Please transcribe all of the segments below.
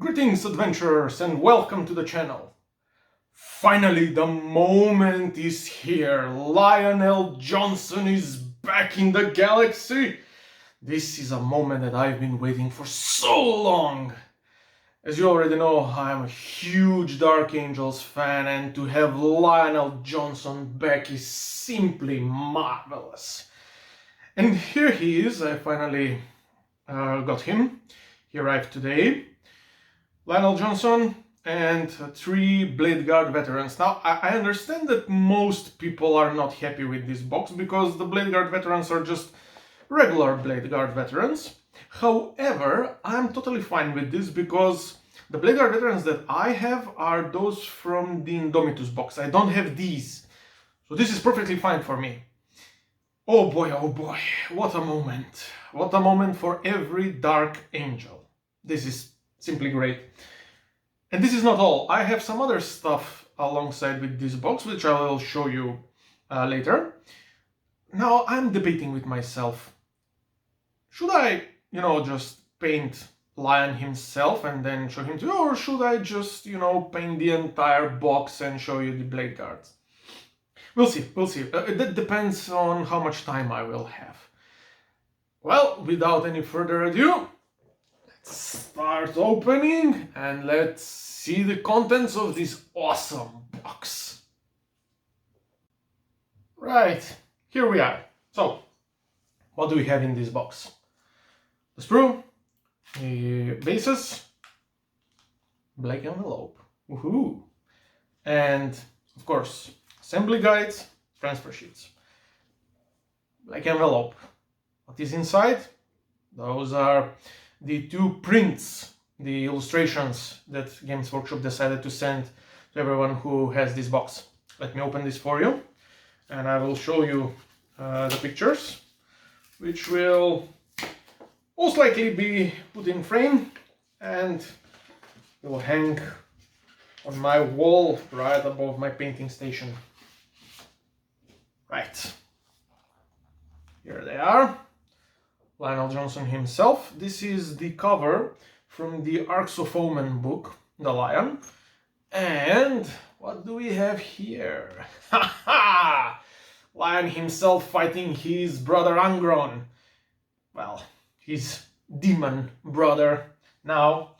Greetings adventurers and welcome to the channel. Finally the moment is here. Lionel Johnson is back in the galaxy. This is a moment that I've been waiting for so long. As you already know, I'm a huge Dark Angels fan, and to have Lionel Johnson back is simply marvelous. And here he is. I finally got him. He arrived today. Lionel Johnson and 3 Blade Guard veterans. Now, I understand that most people are not happy with this box because the Blade Guard veterans are just regular Blade Guard veterans. However, I'm totally fine with this because the Blade Guard veterans that I have are those from the Indomitus box. I don't have these. So this is perfectly fine for me. Oh boy, what a moment. What a moment for every Dark Angel. This is simply great. And this is not all. I have some other stuff alongside with this box, which I will show you later. Now, I'm debating with myself. Should I, just paint Lion himself and then show him to you, or should I just, paint the entire box and show you the Blade Guards? We'll see. That depends on how much time I will have. Well, without any further ado, let's start opening and let's see the contents of this awesome box. Right, here we are. So, what do we have in this box? The sprue, the bases, black envelope, woohoo, and of course, assembly guides, transfer sheets. Black envelope. What is inside? Those are the 2 prints, the illustrations that Games Workshop decided to send to everyone who has this box. Let me open this for you, and I will show you the pictures, which will most likely be put in frame and will hang on my wall right above my painting station. Right, here they are. Lionel Johnson himself. This is the cover from the Arcs of Omen book, The Lion. And what do we have here? Ha! Lion himself fighting his brother Angron. Well, his demon brother. Now,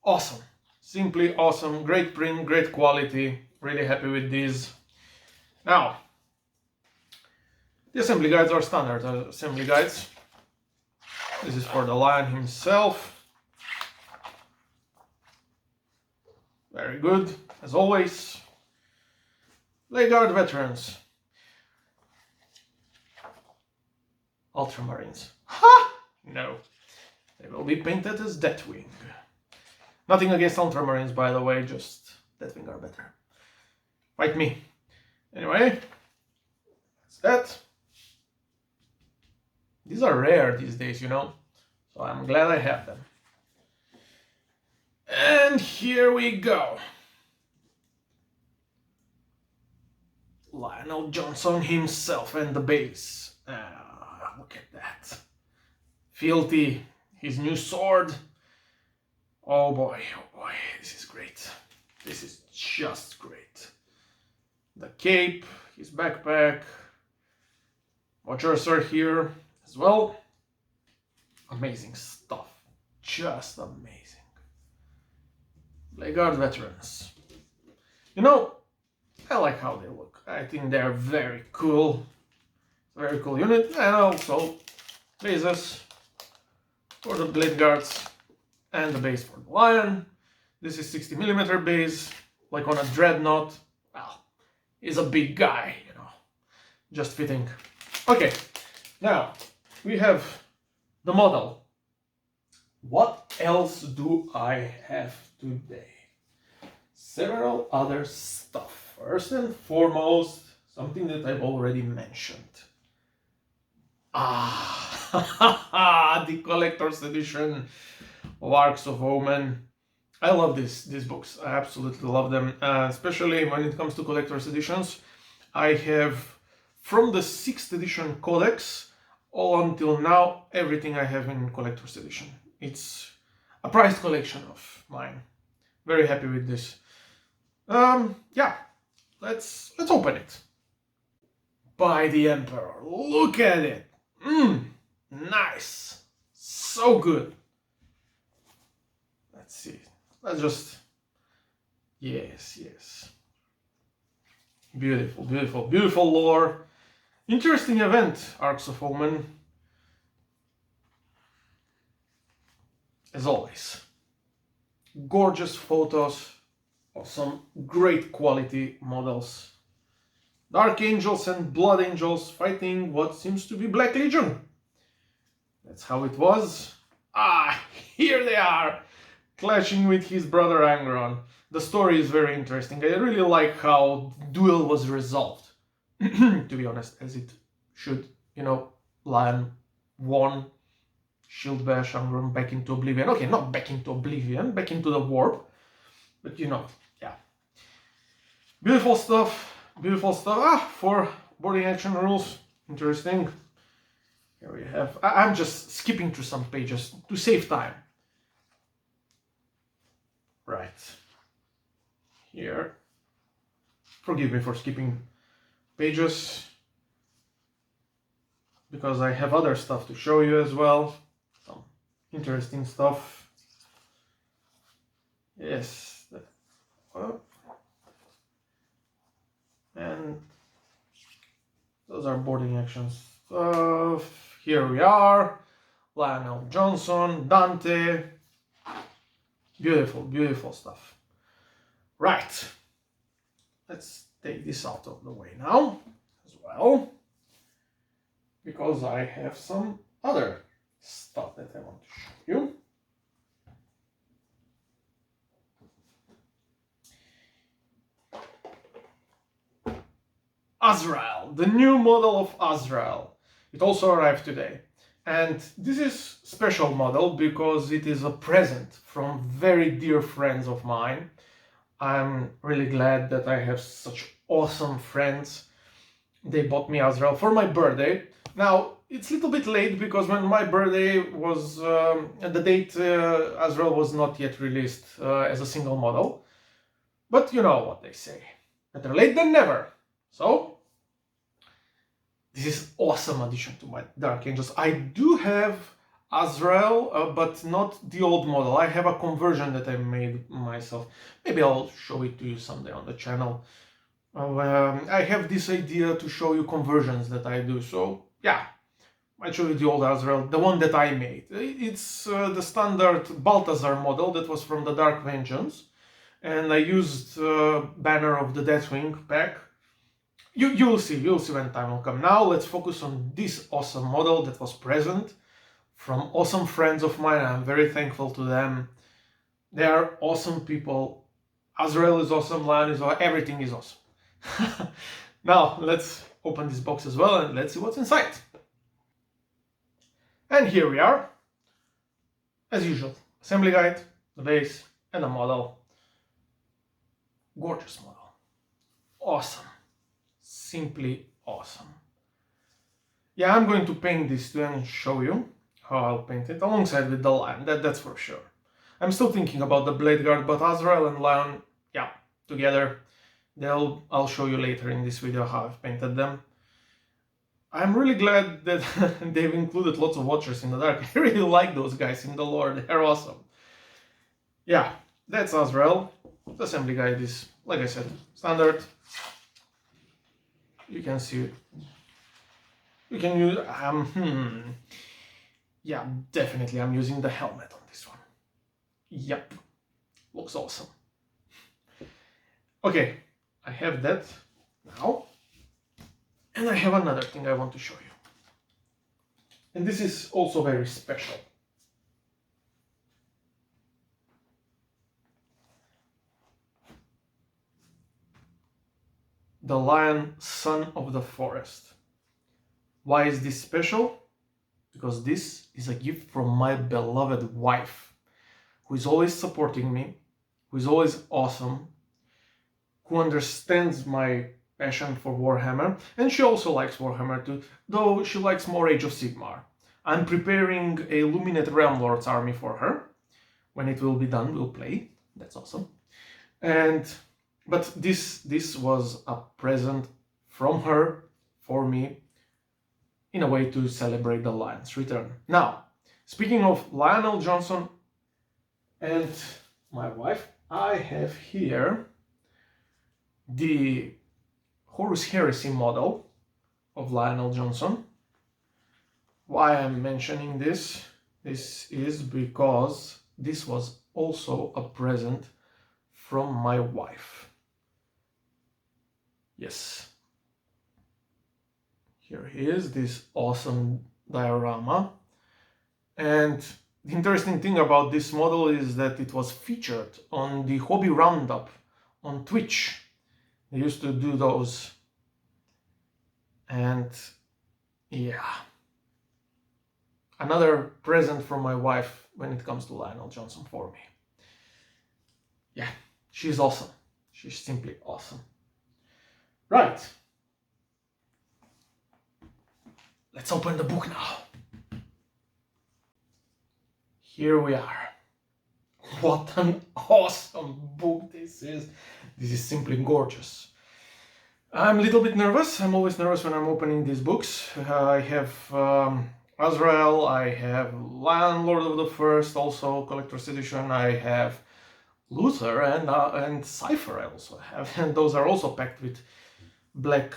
awesome. Simply awesome. Great print, great quality. Really happy with these. Now, the assembly guides are standard assembly guides. This is for the Lion himself. Very good, as always. Blade Guard veterans. Ultramarines. Ha! No. They will be painted as Deathwing. Nothing against Ultramarines, by the way, just Deathwing are better. Fight me. Anyway, that's that. These are rare these days, so I'm glad I have them. And here we go. Lionel Johnson himself and the base. Look at that. Fealty, his new sword. Oh boy, this is great. This is just great. The cape, his backpack. Watchers are here as well. Amazing stuff. Just amazing. Blade Guard veterans. I like how they look. I think they're very cool. Very cool unit. And also bases for the Blade Guards and the base for the Lion. This is 60mm base, like on a Dreadnought. Well, he's a big guy, just fitting. Okay, now we have the model. What else do I have today? Several other stuff. First and foremost, something that I've already mentioned. The collector's edition of Arcs of Omen. I love these books. I absolutely love them, especially when it comes to collector's editions. I have, from the 6th edition codex all until now, everything I have in collector's edition. It's a prized collection of mine. Very happy with this. Yeah, let's open it. By the Emperor, look at it. Nice, so good. Let's see. Let's just, yes. Beautiful, beautiful, beautiful lore. Interesting event, Arcs of Omen. As always, gorgeous photos of some great quality models. Dark Angels and Blood Angels fighting what seems to be Black Legion. That's how it was. Here they are, clashing with his brother Angron. The story is very interesting. I really like how the duel was resolved. To be honest, as it should. Lion won. Shield bash Angron back into oblivion. Okay, not back into oblivion, back into the warp. But yeah. Beautiful stuff. Beautiful stuff. 4 boarding action rules. Interesting. Here we have. I'm just skipping through some pages to save time. Right. Here. Forgive me for skipping pages, because I have other stuff to show you as well. Some interesting stuff. Yes. And those are boarding action stuff. Here we are. Lionel Johnson, Dante. Beautiful, beautiful stuff. Right. Let's take this out of the way now as well, because I have some other stuff that I want to show you. Azrael, the new model of Azrael. It also arrived today. And this is special model because it is a present from very dear friends of mine. I'm really glad that I have such awesome friends. They bought me Azrael for my birthday. Now, it's a little bit late because when my birthday was, at the date, Azrael was not yet released as a single model. But you know what they say. Better late than never. So, this is awesome addition to my Dark Angels. I do have Azrael, but not the old model. I have a conversion that I made myself. Maybe I'll show it to you someday on the channel. I have this idea to show you conversions that I do. So, yeah, I show you the old Azrael, the one that I made. It's the standard Balthazar model that was from the Dark Vengeance. And I used Banner of the Deathwing pack. You'll see when time will come. Now let's focus on this awesome model that was present from awesome friends of mine. I'm very thankful to them. They are awesome people. Azrael is awesome, Lion is awesome, everything is awesome. Now let's open this box as well and let's see what's inside. And here we are. As usual, assembly guide, the base, and the model. Gorgeous model. Awesome. Simply awesome. Yeah, I'm going to paint this too and show you how I'll paint it alongside with the Lion, that's for sure. I'm still thinking about the Blade Guard, but Azrael and Lion, yeah, together, I'll show you later in this video how I've painted them. I'm really glad that they've included lots of Watchers in the Dark. I really like those guys in the lore, they're awesome. Yeah, that's Azrael. The assembly guide is, like I said, standard. You can see it. You can use, yeah, definitely I'm using the helmet on this one. Yep, looks awesome. Okay, I have that now. And I have another thing I want to show you. And this is also very special. The Lion, Son of the Forest. Why is this special? Because this is a gift from my beloved wife, who is always supporting me, who is always awesome, who understands my passion for Warhammer, and she also likes Warhammer too, though she likes more Age of Sigmar. I'm preparing a Luminate Realm Lords army for her. When it will be done, we'll play. That's awesome. But this was a present from her for me, in a way to celebrate the Lion's return. Now, speaking of Lionel Johnson and my wife, I have here the Horus Heresy model of Lionel Johnson. Why I'm mentioning this is because this was also a present from my wife. Yes. Here he is, this awesome diorama. And the interesting thing about this model is that it was featured on the Hobby Roundup on Twitch. They used to do those. And yeah. Another present from my wife when it comes to Lionel Johnson for me. Yeah, she's awesome. She's simply awesome. Right. Let's open the book now. Here we are. What an awesome book this is. This is simply gorgeous. I'm a little bit nervous. I'm always nervous when I'm opening these books. I have Azrael, I have Lion, Lord of the First, also Collector's Edition. I have Luther and Cypher I also have. And those are also packed with black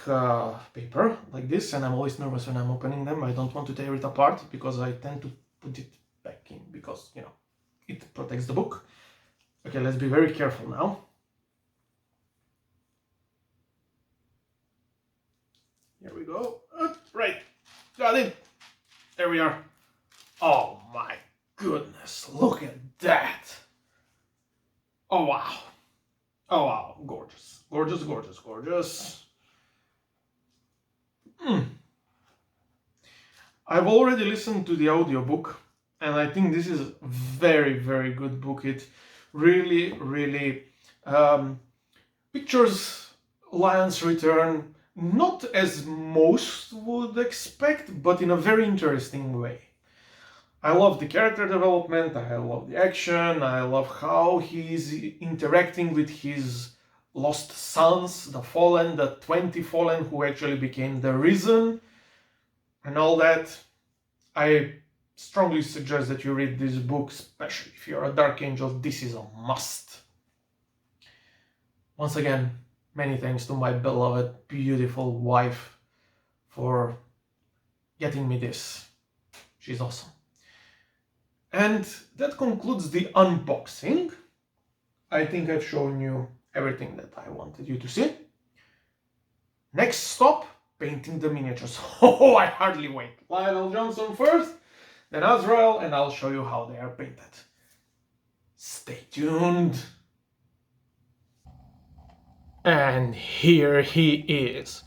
paper like this, and I'm always nervous when I'm opening them. I don't want to tear it apart because I tend to put it back in because, you know, it protects the book. Okay, let's be very careful now. Here we go. Right, got it. There we are. Oh my goodness, look at that. Oh wow. Oh wow, gorgeous. Gorgeous, gorgeous, gorgeous. I've already listened to the audiobook, and I think this is a very, very good book. It really, really pictures Lion's return, not as most would expect, but in a very interesting way. I love the character development, I love the action, I love how he's interacting with his lost sons, the Fallen, the 20 Fallen who actually became the Risen, and all that. I strongly suggest that you read this book, especially if you're a Dark Angel. This is a must. Once again, many thanks to my beloved, beautiful wife for getting me this. She's awesome. And that concludes the unboxing. I think I've shown you everything that I wanted you to see. Next stop, painting the miniatures. Oh, I hardly wait. Lionel Johnson first, then Azrael, and I'll show you how they are painted. Stay tuned. And here he is,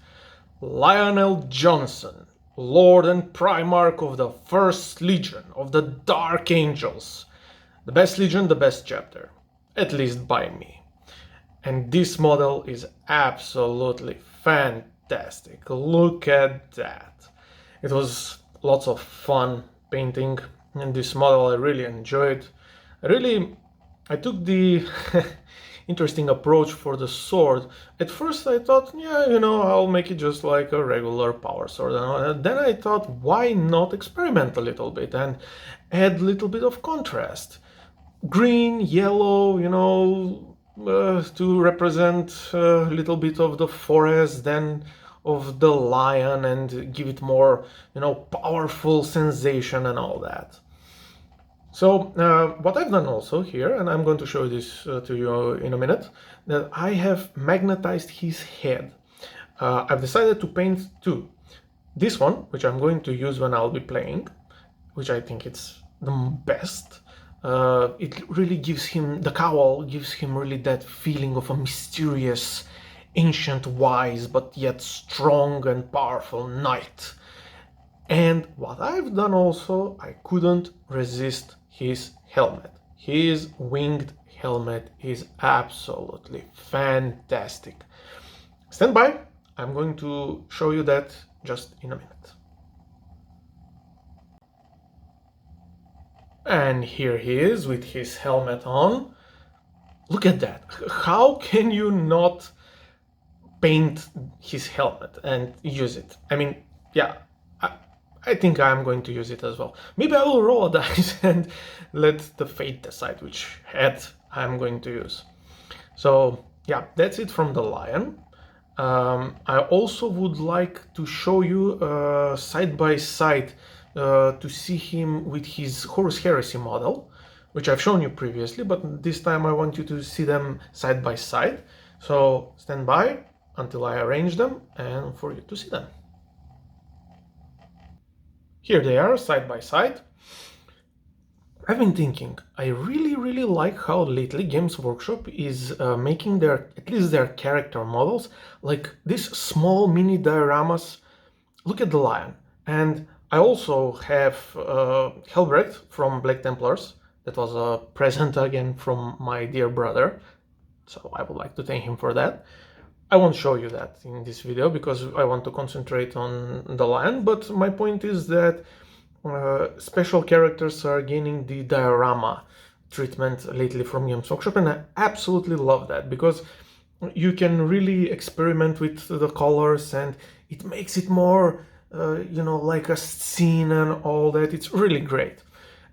Lionel Johnson, Lord and Primarch of the First Legion of the Dark Angels. The best legion, the best chapter, at least by me. And this model is absolutely fantastic. Look at that. It was lots of fun painting, and this model I really enjoyed. I took the interesting approach for the sword. At first I thought, yeah, you know, I'll make it just like a regular power sword. And then I thought, why not experiment a little bit and add a little bit of contrast? Green, yellow, you know, to represent a little bit of the forest, then of the lion, and give it more, you know, powerful sensation and all that. So what I've done also here, and I'm going to show this to you in a minute, that I have magnetized his head. I've decided to paint two. This one, which I'm going to use when I'll be playing, which I think it's the best. It really gives him, the cowl gives him really that feeling of a mysterious, ancient, wise, but yet strong and powerful knight. And what I've done also, I couldn't resist his helmet. His winged helmet is absolutely fantastic. Stand by, I'm going to show you that just in a minute. And here he is with his helmet on. Look at that. How can you not paint his helmet and use it? I mean, yeah, I think I'm going to use it as well. Maybe I will roll a dice and let the fate decide which head I'm going to use. So yeah, that's it from the lion. I also would like to show you side by side to see him with his Horus Heresy model, which I've shown you previously, but this time I want you to see them side by side. So stand by until I arrange them and for you to see them. Here they are, side by side. I've been thinking, I really like how lately Games Workshop is making at least their character models like these small mini dioramas. Look at the lion. And I also have Helbrecht from Black Templars. That was a present again from my dear brother. So I would like to thank him for that. I won't show you that in this video because I want to concentrate on the lion, but my point is that special characters are gaining the diorama treatment lately from Games Workshop, and I absolutely love that because you can really experiment with the colors and it makes it more, like a scene and all that. It's really great.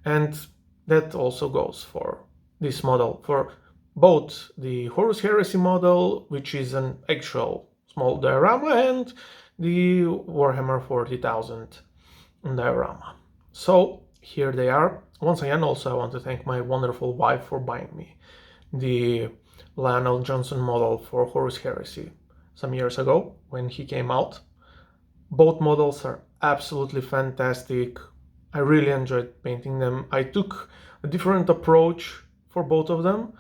And that also goes for this model, for both the Horus Heresy model, which is an actual small diorama, and the Warhammer 40,000 diorama. So here they are. Once again, also I want to thank my wonderful wife for buying me the Lionel Johnson model for Horus Heresy some years ago when he came out. Both models are absolutely fantastic. I really enjoyed painting them. I took a different approach for both of them.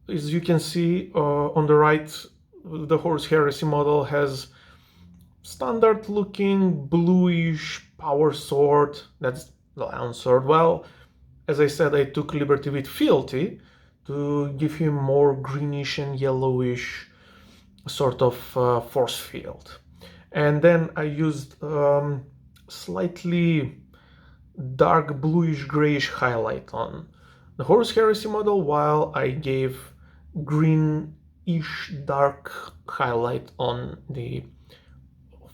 As you can see on the right, the Horus Heresy model has standard looking bluish power sword. That's the Lion sword. Well, as I said, I took liberty with fealty to give him more greenish and yellowish sort of force field. And then I used slightly dark bluish grayish highlight on the Horus Heresy model, while I gave greenish dark highlight on the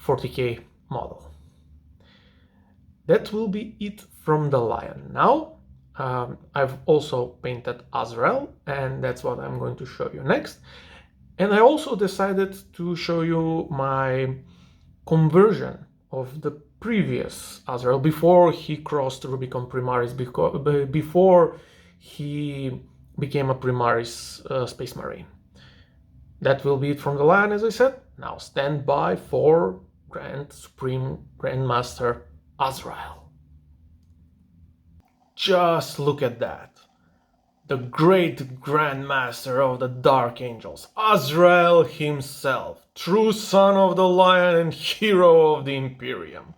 40k model. That will be it from the lion. Now I've also painted Azrael, and that's what I'm going to show you next. And I also decided to show you my conversion of the previous Azrael before he crossed Rubicon Primaris, before he became a Primaris Space Marine. That will be it from the lion, as I said. Now stand by for Grand Supreme Grandmaster Azrael. Just look at that. The great Grandmaster of the Dark Angels, Azrael himself, true son of the Lion and hero of the Imperium.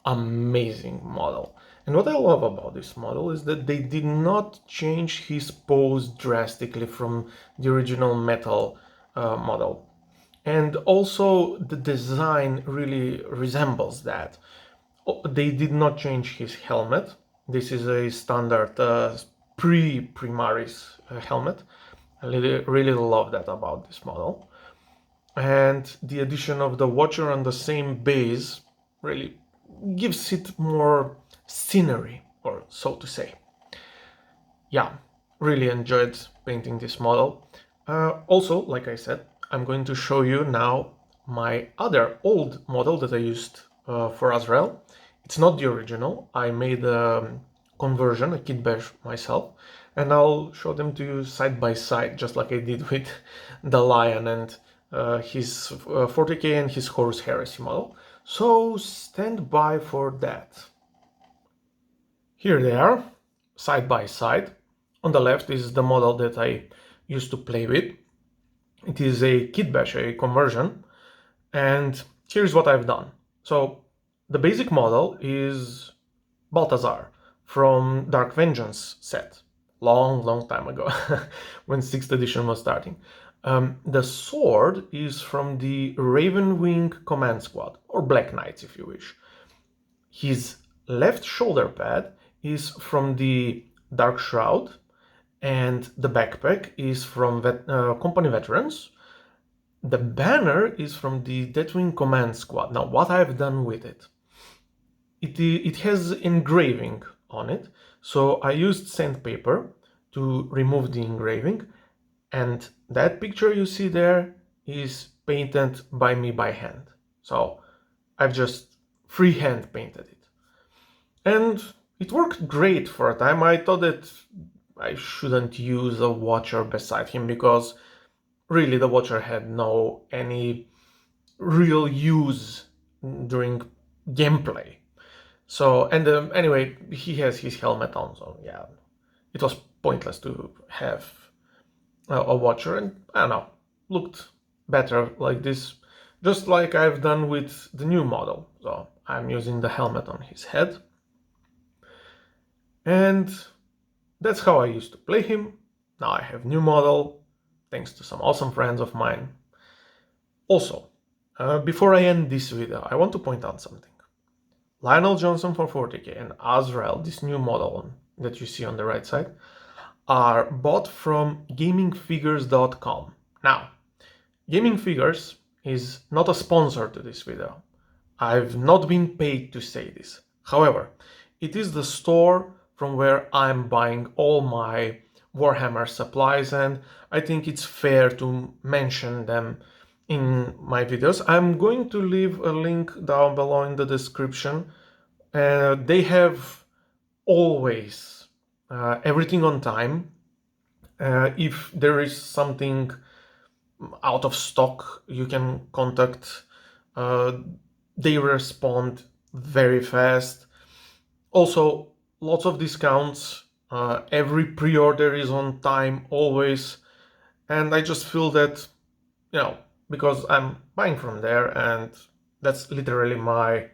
Amazing model. And what I love about this model is that they did not change his pose drastically from the original metal model. And also the design really resembles that. They did not change his helmet. This is a standard pre-Primaris helmet. I really love that about this model. And the addition of the Watcher on the same base really gives it more scenery, or so to say. Yeah, really enjoyed painting this model. Also, like I said, I'm going to show you now my other old model that I used for Azrael. It's not the original. I made a conversion, a kit bash myself, and I'll show them to you side by side, just like I did with the Lion and his 40k and his Horus Heresy model. So stand by for that. Here they are, side by side. On the left is the model that I used to play with. It is a kit bash, a conversion, and here's what I've done. So the basic model is Balthazar from Dark Vengeance set, long time ago, when 6th edition was starting. The sword is from the Ravenwing Command Squad, or Black Knights if you wish. His left shoulder pad is from the Dark Shroud, and the backpack is from company veterans. The banner is from the Deathwing Command Squad. Now, what I've done with it, it has engraving on it, so I used sandpaper to remove the engraving, and that picture you see there is painted by me by hand. So I've just freehand painted it. And it worked great for a time. I thought that I shouldn't use a watcher beside him because really the watcher had any real use during gameplay. So, and anyway, he has his helmet on, so yeah, it was pointless to have a watcher, and I don't know, looked better like this, just like I've done with the new model. So I'm using the helmet on his head, and that's how I used to play him. Now I have new model, thanks to some awesome friends of mine. Also, before I end this video, I want to point out something. Lionel Johnson for 40k and Azrael, this new model that you see on the right side, are bought from gamingfigures.com. Now, Gaming Figures is not a sponsor to this video. I've not been paid to say this. However, it is the store from where I'm buying all my Warhammer supplies, and I think it's fair to mention them in my videos. I'm going to leave a link down below in the description. They have always everything on time. If there is something out of stock, you can contact. They respond very fast. Also, lots of discounts. Every pre-order is on time always, and I just feel that, because I'm buying from there, and that's literally my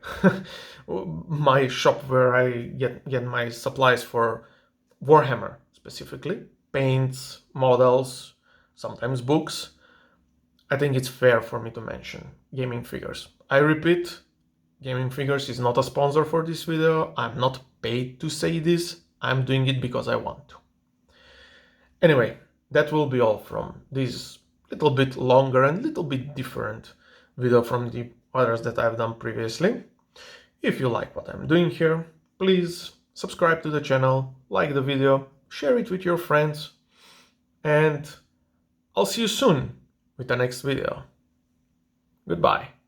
my shop where I get my supplies for Warhammer specifically, paints, models, sometimes books. I think it's fair for me to mention Gaming Figures. I repeat, Gaming Figures is not a sponsor for this video. I'm not paid to say this. I'm doing it because I want to. Anyway, that will be all from this little bit longer and little bit different video from the others that I've done previously. If you like what I'm doing here, please subscribe to the channel, like the video, share it with your friends, and I'll see you soon with the next video. Goodbye.